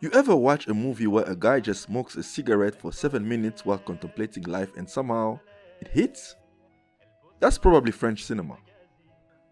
You ever watch a movie where a guy just smokes a cigarette for 7 minutes while contemplating life and somehow it hits? That's probably French cinema.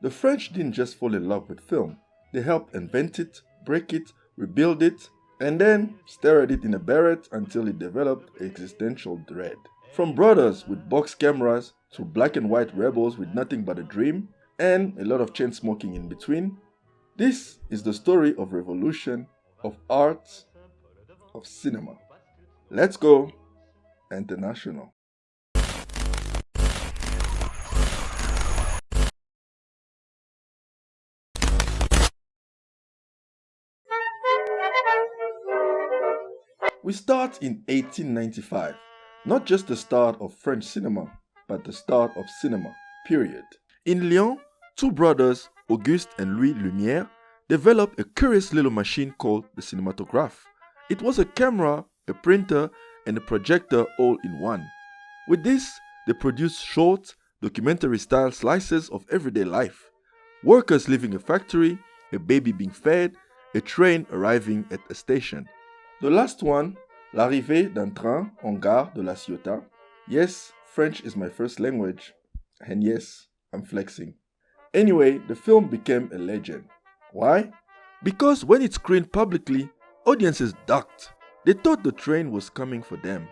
The French didn't just fall in love with film, they helped invent it, break it, rebuild it, and then stare at it in a beret until it developed existential dread. From brothers with box cameras to black and white rebels with nothing but a dream, and a lot of chain smoking in between, this is the story of revolution, of art, of cinema. Let's go international. We start in 1895, not just the start of French cinema, but the start of cinema, period. In Lyon, two brothers, Auguste and Louis Lumière, developed a curious little machine called the cinematograph. It was a camera, a printer, and a projector all in one. With this, they produced short, documentary-style slices of everyday life. Workers leaving a factory, a baby being fed, a train arriving at a station. The last one, l'arrivée d'un train en gare de la Ciotat. Yes, French is my first language. And yes, I'm flexing. Anyway, the film became a legend. Why? Because when it screened publicly, audiences ducked. They thought the train was coming for them.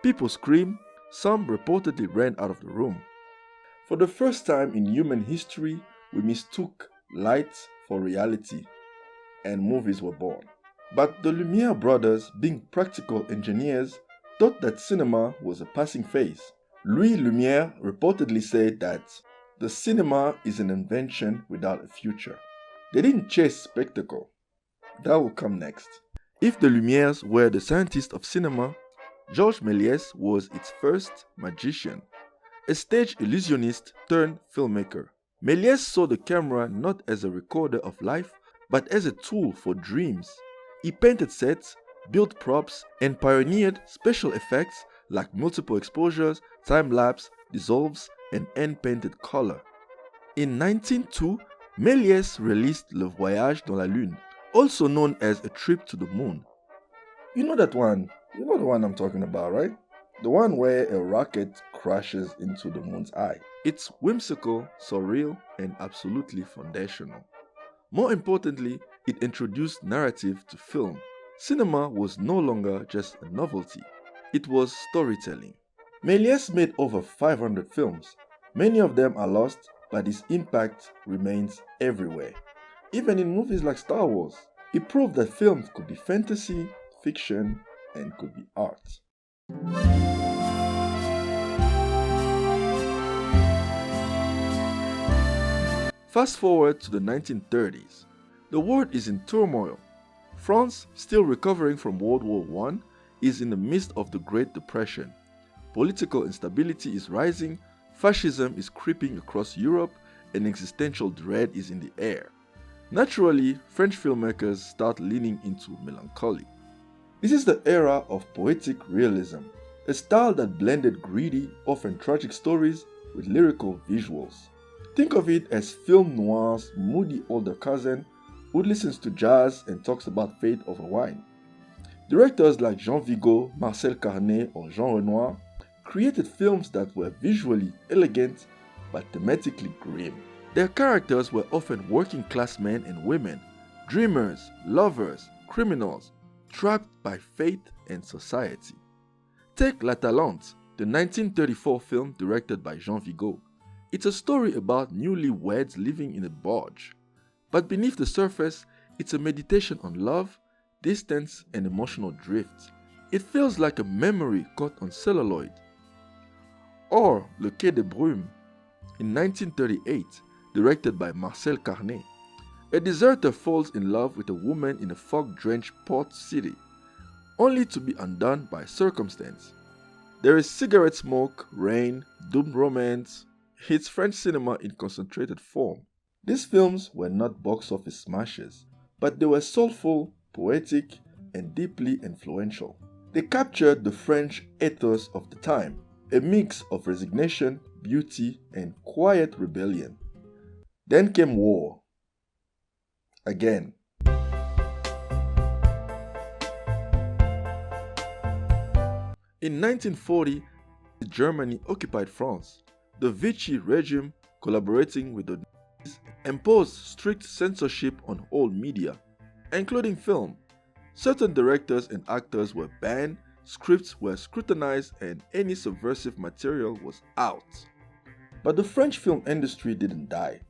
People screamed, some reportedly ran out of the room. For the first time in human history, we mistook light for reality, and movies were born. But the Lumière brothers, being practical engineers, thought that cinema was a passing phase. Louis Lumière reportedly said that the cinema is an invention without a future. They didn't chase spectacle. That will come next. If the Lumières were the scientists of cinema, Georges Méliès was its first magician, a stage illusionist turned filmmaker. Méliès saw the camera not as a recorder of life, but as a tool for dreams. He painted sets, built props, and pioneered special effects like multiple exposures, time-lapse, dissolves, and hand-painted color. In 1902, Méliès released Le Voyage dans la Lune, also known as A Trip to the Moon. You know that one? You know the one I'm talking about, right? The one where a rocket crashes into the moon's eye. It's whimsical, surreal, and absolutely foundational. More importantly, it introduced narrative to film. Cinema was no longer just a novelty. It was storytelling. Méliès made over 500 films. Many of them are lost, but his impact remains everywhere. Even in movies like Star Wars, he proved that films could be fantasy, fiction, and could be art. Fast forward to the 1930s. The world is in turmoil. France, still recovering from World War I, is in the midst of the Great Depression. Political instability is rising, fascism is creeping across Europe, and existential dread is in the air. Naturally, French filmmakers start leaning into melancholy. This is the era of poetic realism, a style that blended greedy, often tragic stories with lyrical visuals. Think of it as film noir's moody older cousin who listens to jazz and talks about fate over wine. Directors like Jean Vigo, Marcel Carné, or Jean Renoir created films that were visually elegant but thematically grim. Their characters were often working-class men and women, dreamers, lovers, criminals, trapped by fate and society. Take La Talente, the 1934 film directed by Jean Vigo. It's a story about newlyweds living in a barge. But beneath the surface, it's a meditation on love, distance, and emotional drift. It feels like a memory caught on celluloid. Or Le Quai des Brumes, in 1938, directed by Marcel Carné. A deserter falls in love with a woman in a fog-drenched port city, only to be undone by circumstance. There is cigarette smoke, rain, doomed romance. It's French cinema in concentrated form. These films were not box office smashes, but they were soulful, poetic, and deeply influential. They captured the French ethos of the time, a mix of resignation, beauty, and quiet rebellion. Then came war. Again. In 1940, Germany occupied France. The Vichy regime, collaborating with the Nazis, imposed strict censorship on all media, including film. Certain directors and actors were banned, scripts were scrutinized, and any subversive material was out. But the French film industry didn't die.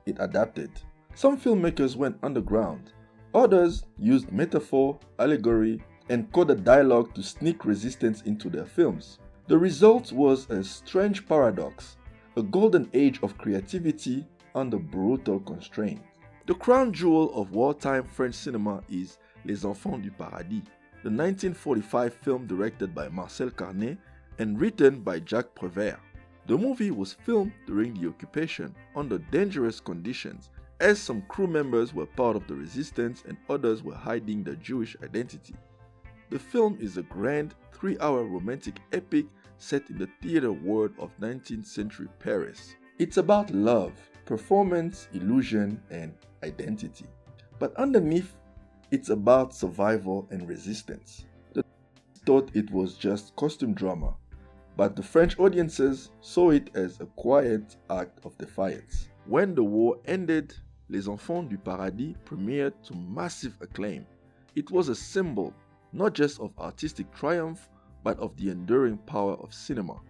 It adapted. Some filmmakers went underground. Others used metaphor, allegory, and coded dialogue to sneak resistance into their films. The result was a strange paradox, a golden age of creativity under brutal constraints. The crown jewel of wartime French cinema is Les Enfants du Paradis, the 1945 film directed by Marcel Carné and written by Jacques Prévert. The movie was filmed during the occupation under dangerous conditions, as some crew members were part of the resistance and others were hiding their Jewish identity. The film is a grand 3-hour romantic epic set in the theater world of 19th century Paris. It's about love, performance, illusion, and identity. But underneath, it's about survival and resistance. The thought it was just costume drama, but the French audiences saw it as a quiet act of defiance. When the war ended, Les Enfants du Paradis premiered to massive acclaim. It was a symbol not just of artistic triumph, but of the enduring power of cinema,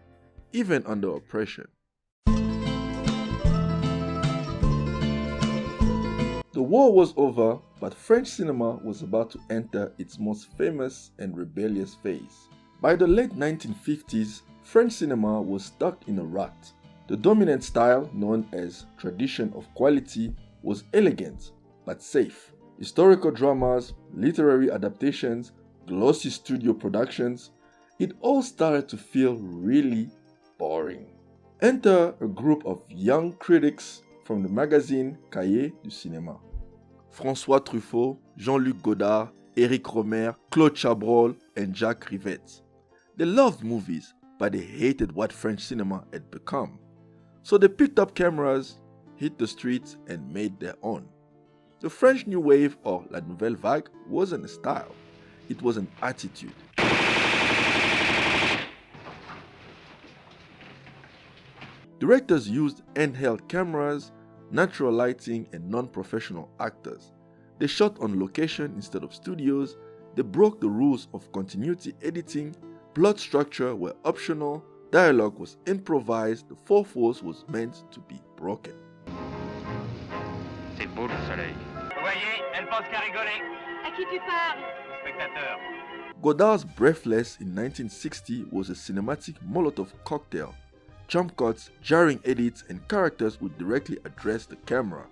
even under oppression. The war was over, but French cinema was about to enter its most famous and rebellious phase. By the late 1950s, French cinema was stuck in a rut. The dominant style, known as tradition of quality, was elegant but safe. Historical dramas, literary adaptations, glossy studio productions, it all started to feel really boring. Enter a group of young critics from the magazine Cahiers du Cinéma. François Truffaut, Jean-Luc Godard, Éric Rohmer, Claude Chabrol, and Jacques Rivette. They loved movies, but they hated what French cinema had become. So they picked up cameras, hit the streets, and made their own. The French New Wave, or La Nouvelle Vague, wasn't a style. It was an attitude. Directors used handheld cameras, natural lighting, and non-professional actors. They shot on location instead of studios. They broke the rules of continuity editing. Plot structure were optional. Dialogue was improvised. The fourth force was meant to be broken. C'est beau le soleil. Vous voyez, elle pense qu'à rigoler. À qui tu parles? Spectateur. Godard's Breathless in 1960 was a cinematic Molotov cocktail. Jump cuts, jarring edits, and characters would directly address the camera.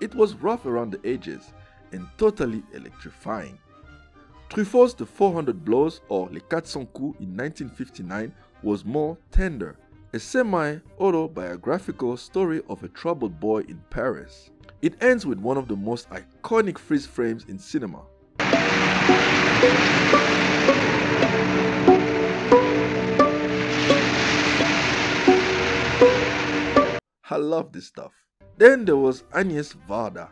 It was rough around the edges and totally electrifying. Truffaut's The 400 Blows, or Les 400 Coups in 1959, was more tender, a semi-autobiographical story of a troubled boy in Paris. It ends with one of the most iconic freeze frames in cinema. I love this stuff. Then there was Agnès Varda,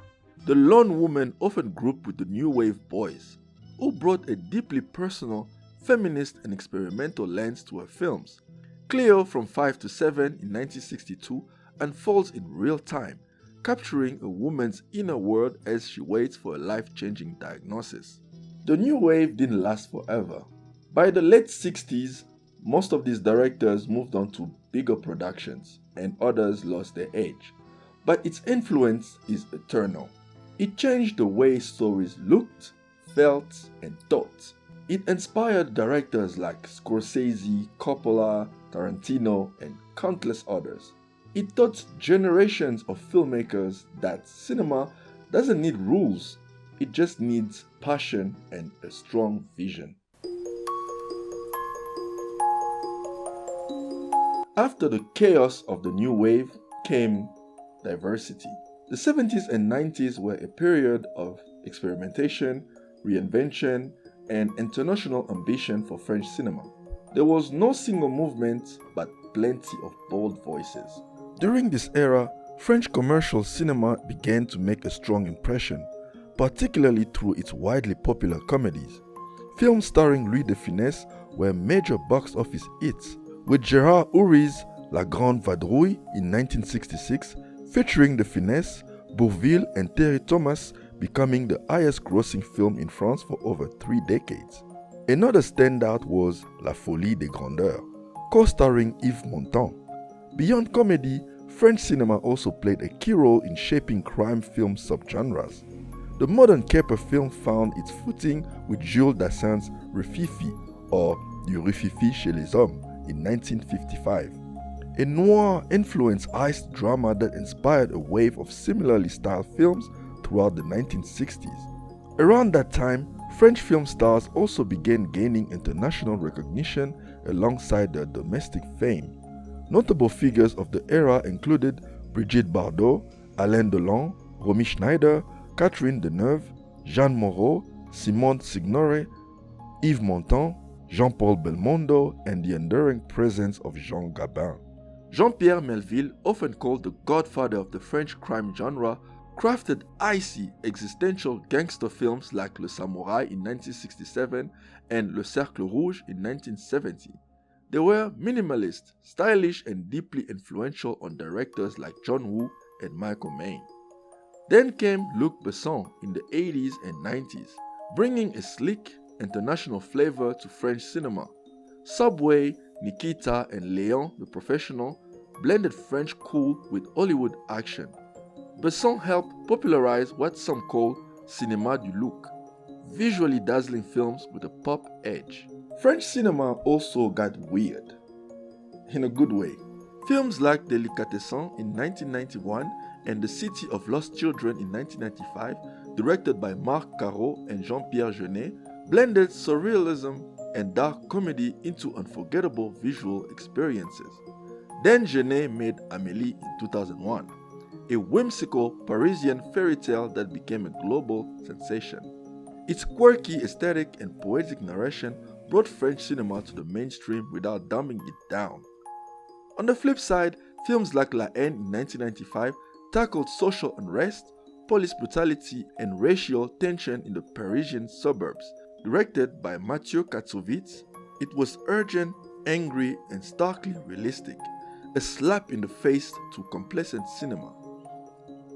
the lone woman often grouped with the New Wave boys, who brought a deeply personal, feminist and experimental lens to her films. Cleo from 5 to 7 in 1962 unfolds in real time, capturing a woman's inner world as she waits for a life-changing diagnosis. The New Wave didn't last forever. By the late 60s, most of these directors moved on to bigger productions, and others lost their edge. But its influence is eternal. It changed the way stories looked, felt, and thought. It inspired directors like Scorsese, Coppola, Tarantino, and countless others. It taught generations of filmmakers that cinema doesn't need rules, it just needs passion and a strong vision. After the chaos of the New Wave came diversity. The 70s and 90s were a period of experimentation, reinvention, and international ambition for French cinema. There was no single movement, but plenty of bold voices. During this era, French commercial cinema began to make a strong impression, particularly through its widely popular comedies. Films starring Louis de Funès, were major box office hits, with Gérard Houry's La Grande Vadrouille in 1966 featuring the Finesse, Bourvil and Terry Thomas becoming the highest grossing film in France for over 3 decades. Another standout was La Folie des Grandeurs, co-starring Yves Montand. Beyond comedy, French cinema also played a key role in shaping crime film subgenres. The modern caper film found its footing with Jules Dassin's Rififi, or Du Rififi chez les hommes, in 1955. A noir-influenced heist drama that inspired a wave of similarly styled films throughout the 1960s. Around that time, French film stars also began gaining international recognition alongside their domestic fame. Notable figures of the era included Brigitte Bardot, Alain Delon, Romy Schneider, Catherine Deneuve, Jeanne Moreau, Simone Signoret, Yves Montand, Jean-Paul Belmondo, and the enduring presence of Jean Gabin. Jean-Pierre Melville, often called the godfather of the French crime genre, crafted icy existential gangster films like Le Samouraï in 1967 and Le Cercle Rouge in 1970. They were minimalist, stylish, and deeply influential on directors like John Woo and Michael Mann. Then came Luc Besson in the 80s and 90s, bringing a sleek, international flavor to French cinema. Subway, Nikita, and Léon the Professional blended French cool with Hollywood action. Besson helped popularize what some call cinéma du look, visually dazzling films with a pop edge. French cinema also got weird, in a good way. Films like Délicatessen in 1991 and The City of Lost Children in 1995, directed by Marc Caro and Jean-Pierre Jeunet, blended surrealism and dark comedy into unforgettable visual experiences. Then Jeunet made Amélie in 2001, a whimsical Parisian fairy tale that became a global sensation. Its quirky aesthetic and poetic narration brought French cinema to the mainstream without dumbing it down. On the flip side, films like La Haine in 1995 tackled social unrest, police brutality, and racial tension in the Parisian suburbs. Directed by Mathieu Kassovitz, it was urgent, angry, and starkly realistic, a slap in the face to complacent cinema.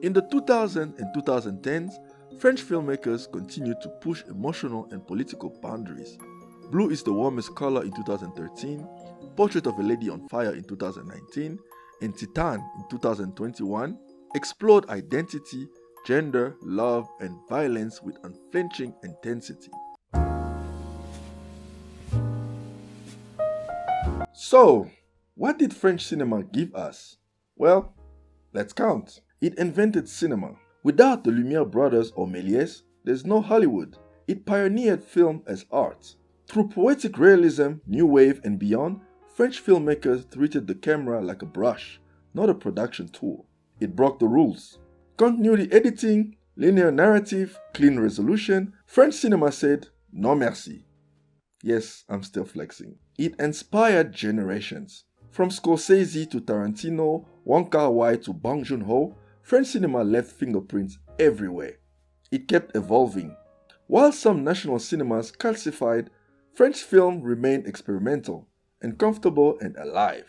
In the 2000s and 2010s, French filmmakers continued to push emotional and political boundaries. Blue is the Warmest Color in 2013, Portrait of a Lady on Fire in 2019, and Titan in 2021 explored identity, gender, love, and violence with unflinching intensity. So, what did French cinema give us? Well, let's count. It invented cinema. Without the Lumière brothers or Méliès, there's no Hollywood. It pioneered film as art. Through poetic realism, new wave, and beyond, French filmmakers treated the camera like a brush, not a production tool. It broke the rules. Continuity editing, linear narrative, clean resolution. French cinema said, no merci. Yes, I'm still flexing. It inspired generations. From Scorsese to Tarantino, Wong Kar-wai to Bong Joon-ho, French cinema left fingerprints everywhere. It kept evolving. While some national cinemas calcified, French film remained experimental, uncomfortable, and alive.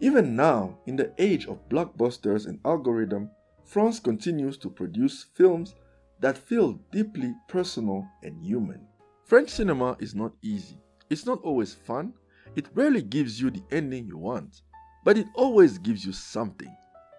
Even now, in the age of blockbusters and algorithm, France continues to produce films that feel deeply personal and human. French cinema is not easy. It's not always fun. It rarely gives you the ending you want, but it always gives you something.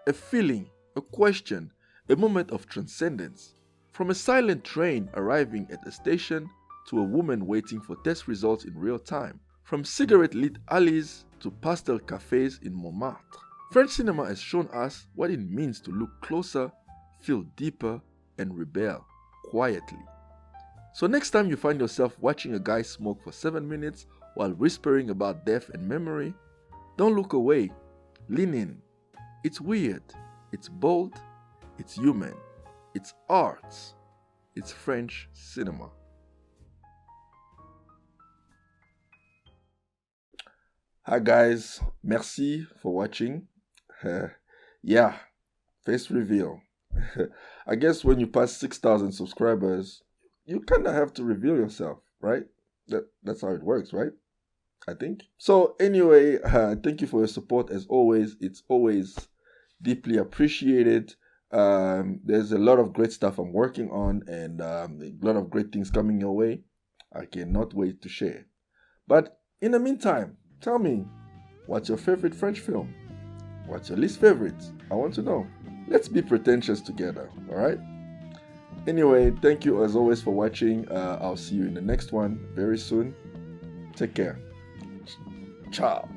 A feeling, a question, a moment of transcendence. From a silent train arriving at a station to a woman waiting for test results in real time. From cigarette-lit alleys to pastel cafes in Montmartre. French cinema has shown us what it means to look closer, feel deeper, and rebel quietly. So next time you find yourself watching a guy smoke for 7 minutes while whispering about death and memory, don't look away. Lean in. It's weird. It's bold. It's human. It's art. It's French cinema. Hi guys, merci for watching. Yeah, face reveal. I guess when you pass 6,000 subscribers, you kind of have to reveal yourself, right? That's how it works, right? I think. So anyway, thank you for your support as always. It's always deeply appreciated. There's a lot of great stuff I'm working on, and a lot of great things coming your way. I cannot wait to share. But in the meantime, tell me, what's your favorite French film? What's your least favorite? I want to know. Let's be pretentious together, alright? Anyway, thank you as always for watching. I'll see you in the next one very soon. Take care. Ciao.